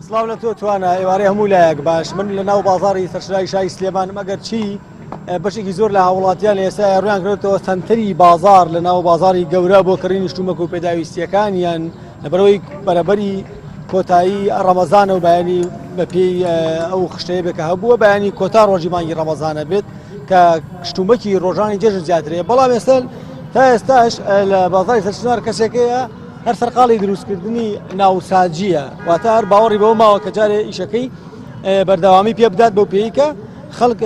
سڵاو لە تۆ توانە ئێوارەی هەموو لایەک باش من لە ناو بازاڕی سەرشای شای سلێمانم ئەگەر چی بەشێکی زۆر لە هاوڵاتیان لە ئێستا ڕویان کردێتەوە سنتەری بازار لە ناو بازاری گەورە بۆ کڕینی شتومەک و پێداویستیەکانیان لەبەرەوەی بەرەبەری کۆتایی ڕەمەزانە و بەیانی بە پێی ئەو خشتەیە بێ کە هەبووە بەیانی کۆتا ڕۆژی مانگی ڕەمەزانە بێت کە شتومەکی ڕۆژانی جێژن زیاترەیە بەڵام ئێستا تا ئێستاش لە بازاری سەرچنوار کەسێکەیە هەر سەرقاڵی دروستکردنی ناوساجیە واتە هەر باوەڕی بەوە ماوە کە جارێ ئیشەکەی بەردەوامی پێ بدات بەو پێیکە خەڵک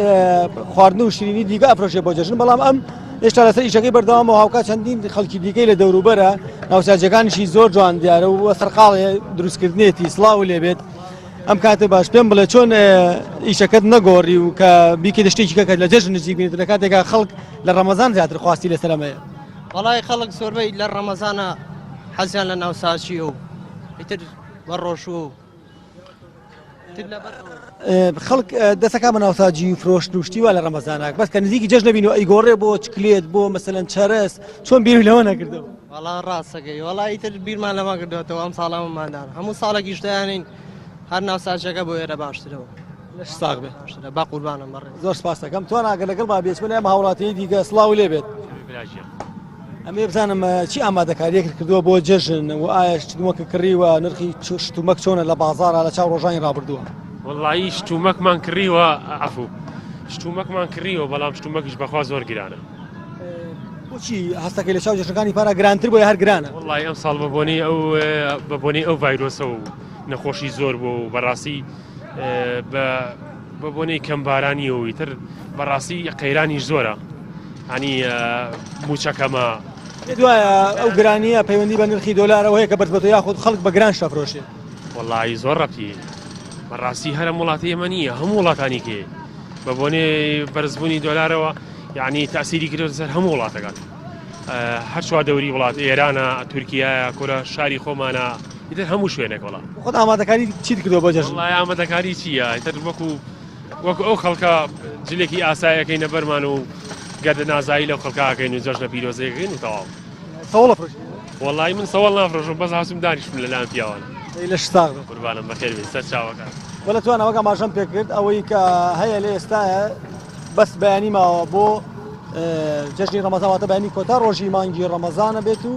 خواردن و شیرینی دیگە ئەفرۆشێ بۆ جەژن بەڵام ئەم هێشتا لەسەر ئیشەکەی بەردەوامەوە هاوکات چەندین خەڵکی دیکەی لە دەوروبەرە ناوساجەکانیشی زۆر جوان دیارە و سەرقاڵی دروستکردنێتی سڵاو لێبێت ئەم کاتە باش پێم بڵێ چۆن ئیشەکەت نەگۆڕی و کە بیکە شتێکی کەکەت لە جەژن نزیک بینیت لە کاتێکا خەڵک لە ڕەمەزان زیاتر خواستی لەسەرەمەیە وەڵای خەڵک زۆربەی لە ڕەمەزانە حەزیان لە ناوساچی و ئیتر بەڕۆژ و خەڵک دەسەکە بە ناوساجی فرۆشت و شتیوە لە ڕەمەزاناک بەس کە نزیکی جەژن نەبین و ئەیگۆڕێ بۆ چکلێت بۆ مەسەلەن چەرەس چۆن بیری لەوە نەکردەوە وەڵا ڕاستەکەی وەڵا ئیتر بیرمان لەما کردوێتەوە ئەم ساڵامماندان هەموو ساڵێکی شتیانین هەر ناوساچەکە بۆ ئێرە باشترەوە لەش ساغ بێ با قوربانم بەڕێ زۆر سپاس دەکەم تۆ ناگەر لەگەڵ با بێچمە ئەمە هاوڵاتیی دیگە سڵاو لێ بێت ئەمێ بزانم چی ئامادەکاریەکرد کردووە بۆ جەژن و ئایا شتومەکە کڕیوە نرخی شتومەک چۆنە لە بازارە لە چاو ڕۆژانی ڕابردووە وەڵایی شتومەکمان کڕیوە عەفو شتومەکمان کڕیوە بەڵام شتومەکیش بەخوا زۆر گرانە بۆچی هەستەکەی لە چاو جەژنەکانی پارە گرانتر بۆ هەر گرانە وەڵای ئەم ساڵ بەبوونی ئەو ڤایرۆسە و نەخۆشی زۆر بوو و بەڕاستی بەبوونەی کەمبارانیەوەی تر بەڕاستی قەیرانیش زۆرە هەنی موچەکەمە دوایە ئەو گرانیە پەیوەندی بە نرخی دۆلارەوە هەیە کە بەربەتە یاخود خەڵک بە گران شەفرۆشێ وەڵایی زۆر ڕەتی بەڕاستی هەرە وڵاتی ئێمە نییە هەموو وڵاتانی کێ بە بۆنێ بەرزبوونی دۆلارەوە یعنی تاسیری کردو سەر هەموو وڵاتەکان هەر چوا دەوری وڵات ئێرانە تورکیایە کورە شاری خۆمانە ئیتر هەموو شوێنێک وڵا خۆت ئامادەکاری چیت کردەوە بۆ جەژن وڵای ئامادەکاری چییە ئیتر وەکو ئەو خەڵکە جلێکی ئاسایەکەی نەبەرمان و گەردە نازایی لەو خەڵکاکەین و جەژنە پیرۆزەکەین و تەواو سەوڵە فرۆشی وەڵای من سەوڵ نافرۆشم بەس هەستم دانیشتم لەلایەن پیاوانە لەش ساغ قوربانم بەخێر بێت سەر چاوەکان بەڵە توانەوەکە ماژەم پێ کرد ئەوەی کە هەیە لە ئێستاە بەس بەیانی ماوە بۆ جەژنی ڕەمەزان واتە بەیانی کۆتا ڕۆژی مانگی ڕەمەزانە بێت و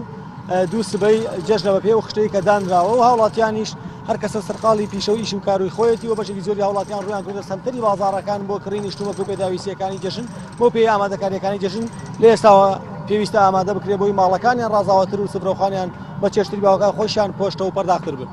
دوو سبەی جەژنە بە پێ و خشتەی کە دانراوە و هاوڵاتیانیش هەر کەسە سەرقاڵی پیشەوە ئیش و کاروی خۆیەتی و بەشێکی زۆری هاوڵاتیان ڕویان کردە سەنتەری بازاڕەکان بۆ کڕینی شتومەک و پێداویستیەکانی جەژن بۆ پێی ئامادەکاریەکانی جەژن لە ئێستاوە پێویستە ئامادە بکرێ بۆی ماڵەکانیان ڕازاوەتر و سفرەوخانیان بە چێشتری باوەکان خۆشیان پۆشتە و پەرداختر بن.